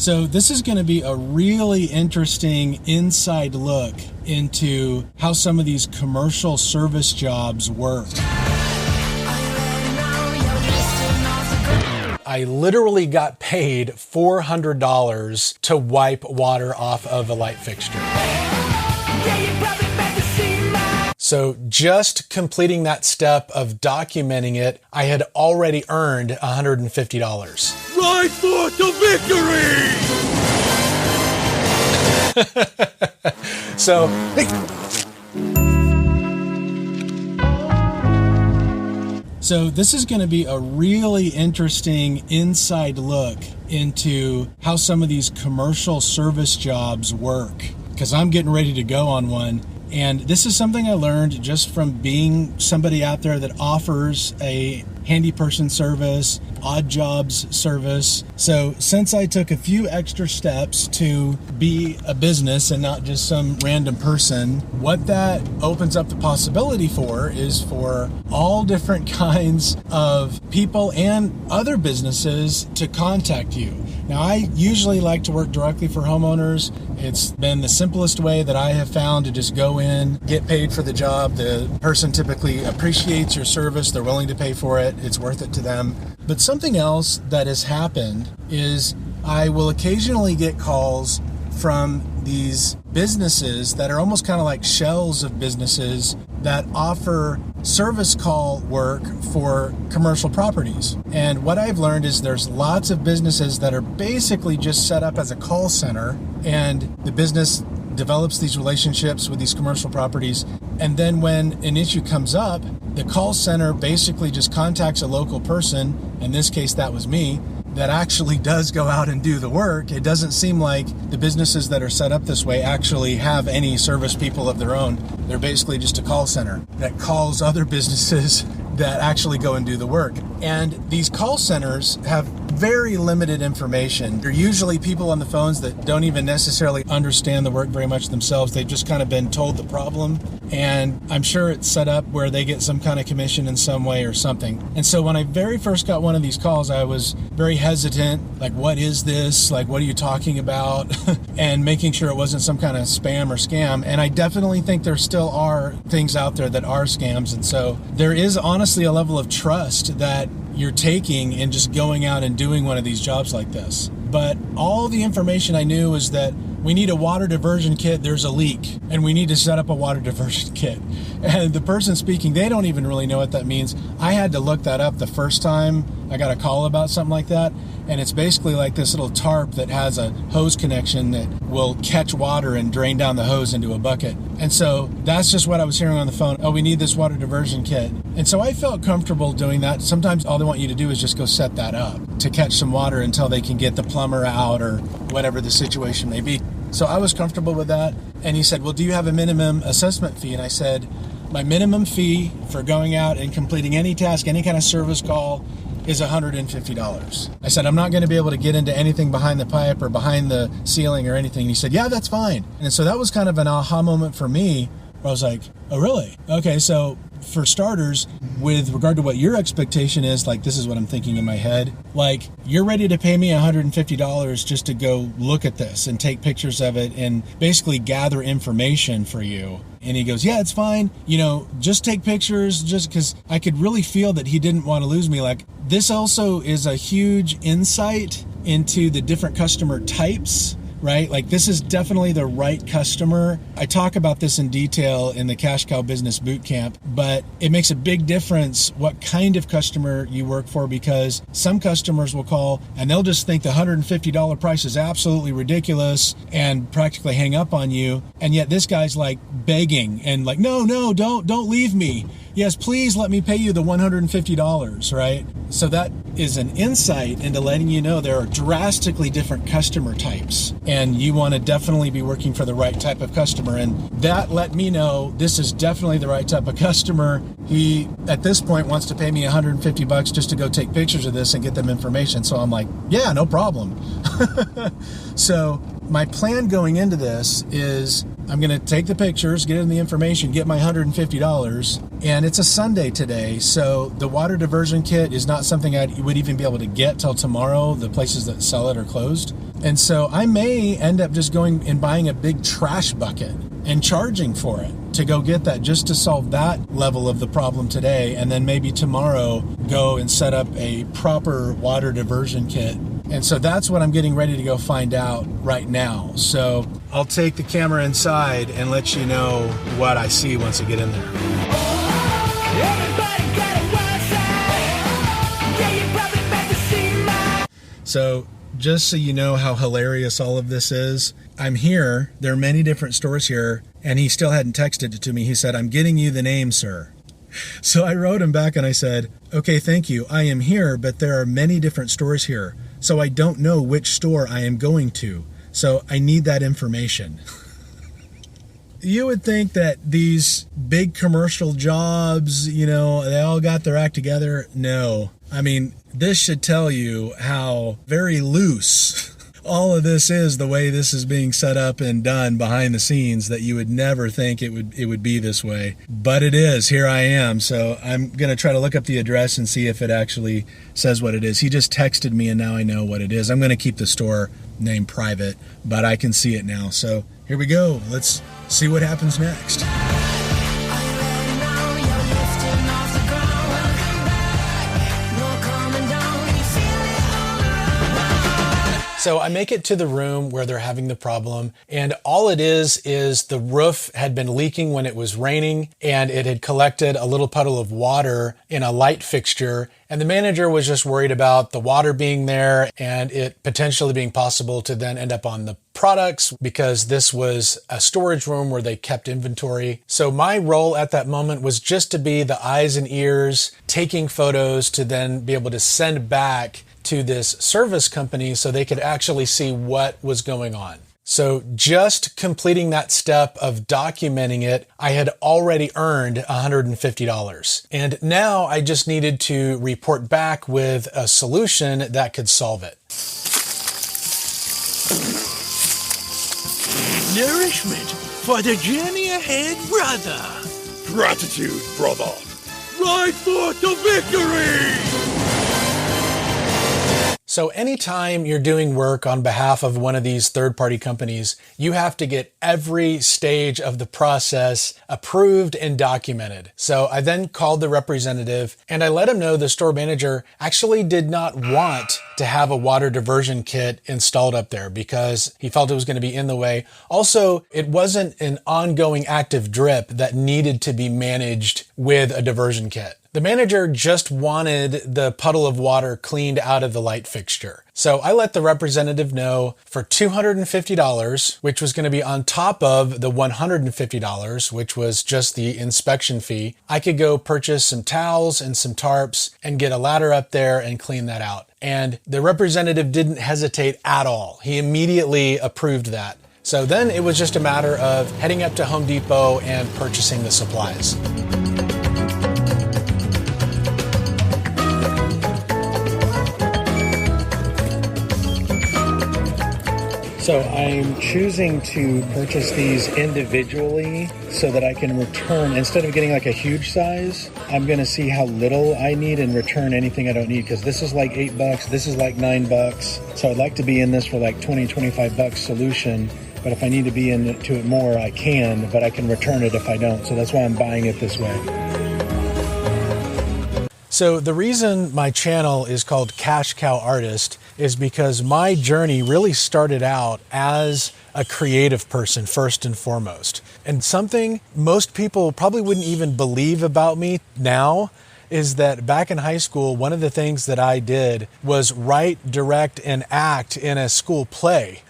So this is going to be a really interesting inside look into how some of these commercial service jobs work. I literally got paid $400 to wipe water off of a light fixture. So just completing that step of documenting it, I had already earned $150. Right foot to victory! So this is going to be a really interesting inside look into how some of these commercial service jobs work, because I'm getting ready to go on one. And this is something I learned just from being somebody out there that offers a handy person service, odd jobs service. So since I took a few extra steps to be a business and not just some random person, what that opens up the possibility for is for all different kinds of people and other businesses to contact you. Now, I usually like to work directly for homeowners. It's been the simplest way that I have found to just go in, get paid for the job. The person typically appreciates your service. They're willing to pay for it. It's worth it to them. But something else that has happened is I will occasionally get calls from these businesses that are almost kind of like shells of businesses that offer service call work for commercial properties. And what I've learned is there's lots of businesses that are basically just set up as a call center, and the business develops these relationships with these commercial properties. And then when an issue comes up, the call center basically just contacts a local person. In this case, that was me, that actually does go out and do the work. It doesn't seem like the businesses that are set up this way actually have any service people of their own. They're basically just a call center that calls other businesses that actually go and do the work. And these call centers have very limited information. They're usually people on the phones that don't even necessarily understand the work very much themselves. They've just kind of been told the problem, and I'm sure it's set up where they get some kind of commission in some way or something. And so when I very first got one of these calls, I was very hesitant, like, what is this? Like, what are you talking about? And making sure it wasn't some kind of spam or scam. And I definitely think there still are things out there that are scams. And so there is honestly a level of trust that you're taking in just going out and doing one of these jobs like this. But all the information I knew was that we need a water diversion kit, there's a leak, and we need to set up a water diversion kit. And the person speaking, they don't even really know what that means. I had to look that up the first time I got a call about something like that. And it's basically like this little tarp that has a hose connection that will catch water and drain down the hose into a bucket. And so that's just what I was hearing on the phone. Oh, we need this water diversion kit. And so I felt comfortable doing that. Sometimes all they want you to do is just go set that up to catch some water until they can get the plumber out or whatever the situation may be. So I was comfortable with that. And he said, well, do you have a minimum assessment fee? And I said, my minimum fee for going out and completing any task, any kind of service call, is $150. I said, I'm not going to be able to get into anything behind the pipe or behind the ceiling or anything. And he said, yeah, that's fine. And so that was kind of an aha moment for me, where I was like, oh, really? Okay, so for starters, with regard to what your expectation is, like, this is what I'm thinking in my head. Like, you're ready to pay me $150 just to go look at this and take pictures of it and basically gather information for you. And he goes, yeah, it's fine. You know, just take pictures, just because I could really feel that he didn't want to lose me. Like, this also is a huge insight into the different customer types, right? Like, this is definitely the right customer. I talk about this in detail in the Cash Cow Business Bootcamp, but it makes a big difference what kind of customer you work for, because some customers will call and they'll just think the $150 price is absolutely ridiculous and practically hang up on you. And yet this guy's like begging and like, no, don't leave me. Yes, please let me pay you the $150, right? So that is an insight into letting you know there are drastically different customer types, and you want to definitely be working for the right type of customer. And that let me know this is definitely the right type of customer. He, at this point, wants to pay me $150 just to go take pictures of this and get them information. So I'm like, yeah, no problem. So my plan going into this is I'm going to take the pictures, get in the information, get my $150, And it's a Sunday today, so the water diversion kit is not something I would even be able to get till tomorrow. The places that sell it are closed. And so I may end up just going and buying a big trash bucket and charging for it to go get that, just to solve that level of the problem today. And then maybe tomorrow go and set up a proper water diversion kit. And so that's what I'm getting ready to go find out right now. So I'll take the camera inside and let you know what I see once I get in there. So just so you know how hilarious all of this is, I'm here. There are many different stores here, and he still hadn't texted it to me. He said, "I'm getting you the name, sir." So I wrote him back and I said, "Okay, thank you. I am here, but there are many different stores here. So I don't know which store I am going to. So I need that information." You would think that these big commercial jobs, they all got their act together. No. I mean, this should tell you how very loose all of this is, the way this is being set up and done behind the scenes, that you would never think it would be this way. But it is. Here I am. So I'm going to try to look up the address and see if it actually says what it is. He just texted me and now I know what it is. I'm going to keep the store name private, but I can see it now. So here we go. Let's see what happens next. So I make it to the room where they're having the problem, and all it is the roof had been leaking when it was raining, and it had collected a little puddle of water in a light fixture, and the manager was just worried about the water being there and it potentially being possible to then end up on the products, because this was a storage room where they kept inventory. So my role at that moment was just to be the eyes and ears, taking photos to then be able to send back to this service company so they could actually see what was going on. So just completing that step of documenting it, I had already earned $150. And now I just needed to report back with a solution that could solve it. Nourishment for the journey ahead, brother. Gratitude, brother. Ride forth to victory! So anytime you're doing work on behalf of one of these third-party companies, you have to get every stage of the process approved and documented. So I then called the representative and I let him know the store manager actually did not want to have a water diversion kit installed up there because he felt it was going to be in the way. Also, it wasn't an ongoing active drip that needed to be managed with a diversion kit. The manager just wanted the puddle of water cleaned out of the light fixture. So I let the representative know for $250, which was going to be on top of the $150, which was just the inspection fee, I could go purchase some towels and some tarps and get a ladder up there and clean that out. And the representative didn't hesitate at all. He immediately approved that. So then it was just a matter of heading up to Home Depot and purchasing the supplies. So I'm choosing to purchase these individually so that I can return, instead of getting like a huge size, I'm going to see how little I need and return anything I don't need, because this is like $8, this is like $9. So I'd like to be in this for like $20-25 solution. But if I need to be into it more, I can, but I can return it if I don't. So that's why I'm buying it this way. So the reason my channel is called Cash Cow Artist is because my journey really started out as a creative person first and foremost. And something most people probably wouldn't even believe about me now is that back in high school, one of the things that I did was write, direct, and act in a school play.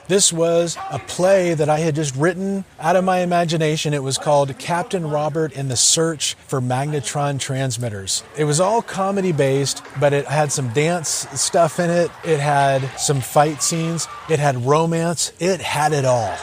This was a play that I had just written out of my imagination. It was called Captain Robert in the Search for Magnetron Transmitters. It was all comedy based, but it had some dance stuff in it. It had some fight scenes. It had romance. It had it all.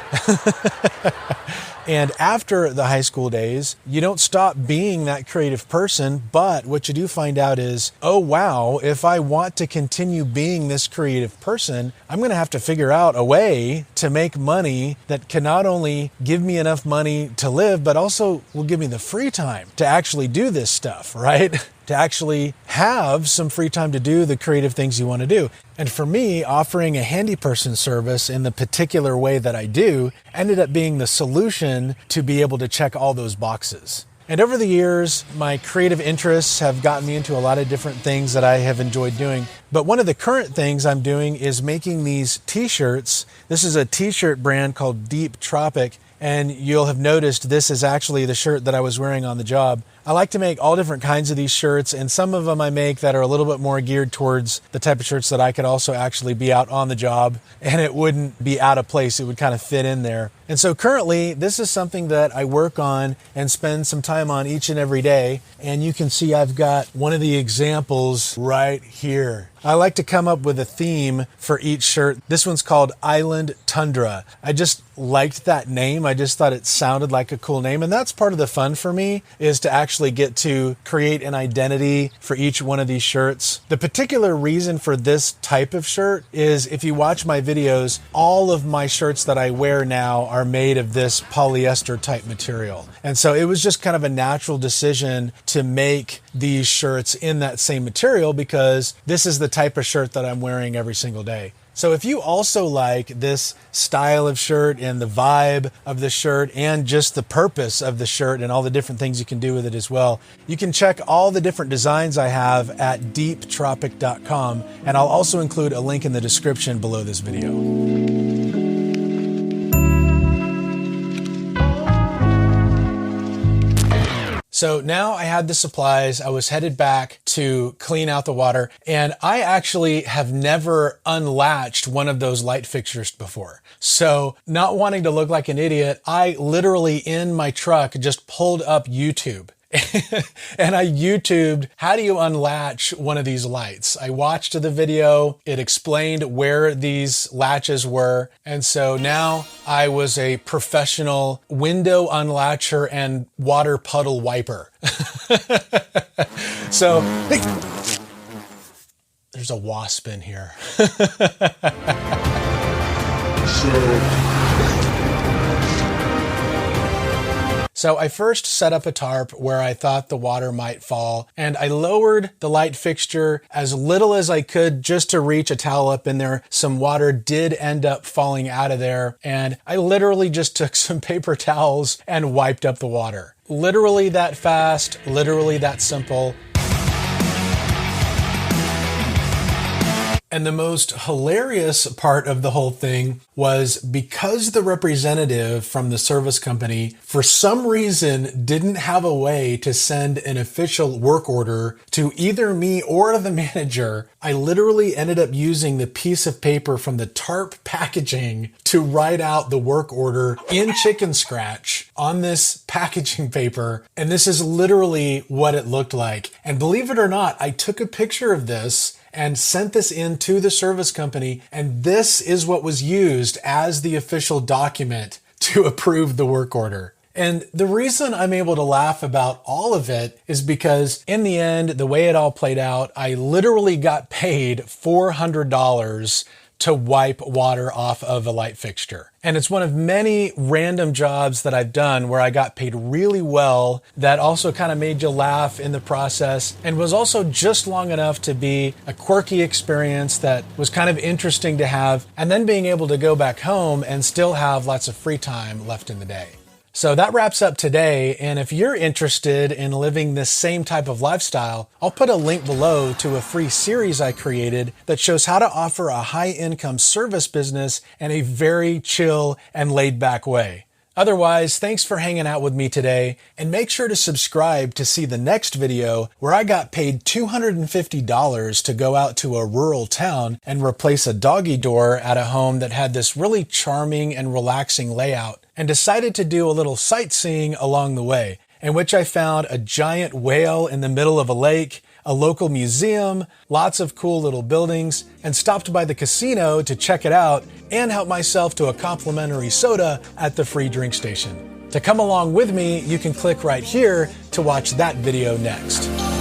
And after the high school days, you don't stop being that creative person, but what you do find out is, oh wow, if I want to continue being this creative person, I'm going to have to figure out a way to make money that can not only give me enough money to live, but also will give me the free time to actually do this stuff, right? To actually have some free time to do the creative things you want to do. And for me, offering a handy person service in the particular way that I do ended up being the solution to be able to check all those boxes. And over the years, my creative interests have gotten me into a lot of different things that I have enjoyed doing. But one of the current things I'm doing is making these t-shirts. This is a t-shirt brand called Deep Tropic. And you'll have noticed this is actually the shirt that I was wearing on the job. I like to make all different kinds of these shirts, and some of them I make that are a little bit more geared towards the type of shirts that I could also actually be out on the job and it wouldn't be out of place. It would kind of fit in there. And so currently, this is something that I work on and spend some time on each and every day. And you can see I've got one of the examples right here. I like to come up with a theme for each shirt. This one's called Island Tundra. I just liked that name. I just thought it sounded like a cool name. And that's part of the fun for me, is to actually get to create an identity for each one of these shirts. The particular reason for this type of shirt is, if you watch my videos, all of my shirts that I wear now are made of this polyester type material. And so it was just kind of a natural decision to make these shirts in that same material, because this is the type of shirt that I'm wearing every single day. So if you also like this style of shirt and the vibe of the shirt and just the purpose of the shirt and all the different things you can do with it as well, you can check all the different designs I have at deeptropic.com, and I'll also include a link in the description below this video. So now I had the supplies, I was headed back to clean out the water, and I actually have never unlatched one of those light fixtures before. So not wanting to look like an idiot, I literally in my truck just pulled up YouTube. And I YouTubed, how do you unlatch one of these lights? I watched the video, it explained where these latches were. And so now I was a professional window unlatcher and water puddle wiper. So, there's a wasp in here. So I first set up a tarp where I thought the water might fall, and I lowered the light fixture as little as I could just to reach a towel up in there. Some water did end up falling out of there, and I literally just took some paper towels and wiped up the water. Literally that fast, literally that simple. And the most hilarious part of the whole thing was, because the representative from the service company, for some reason, didn't have a way to send an official work order to either me or the manager, I literally ended up using the piece of paper from the tarp packaging to write out the work order in chicken scratch on this packaging paper. And this is literally what it looked like. And believe it or not, I took a picture of this and sent this in to the service company, and this is what was used as the official document to approve the work order. And the reason I'm able to laugh about all of it is because in the end, the way it all played out, I literally got paid $400 to wipe water off of a light fixture. And it's one of many random jobs that I've done where I got paid really well, that also kind of made you laugh in the process, and was also just long enough to be a quirky experience that was kind of interesting to have, and then being able to go back home and still have lots of free time left in the day. So that wraps up today, and if you're interested in living this same type of lifestyle, I'll put a link below to a free series I created that shows how to offer a high-income service business in a very chill and laid-back way. Otherwise, thanks for hanging out with me today, and make sure to subscribe to see the next video where I got paid $250 to go out to a rural town and replace a doggy door at a home that had this really charming and relaxing layout, and decided to do a little sightseeing along the way, in which I found a giant whale in the middle of a lake, a local museum, lots of cool little buildings, and stopped by the casino to check it out and help myself to a complimentary soda at the free drink station. To come along with me, you can click right here to watch that video next.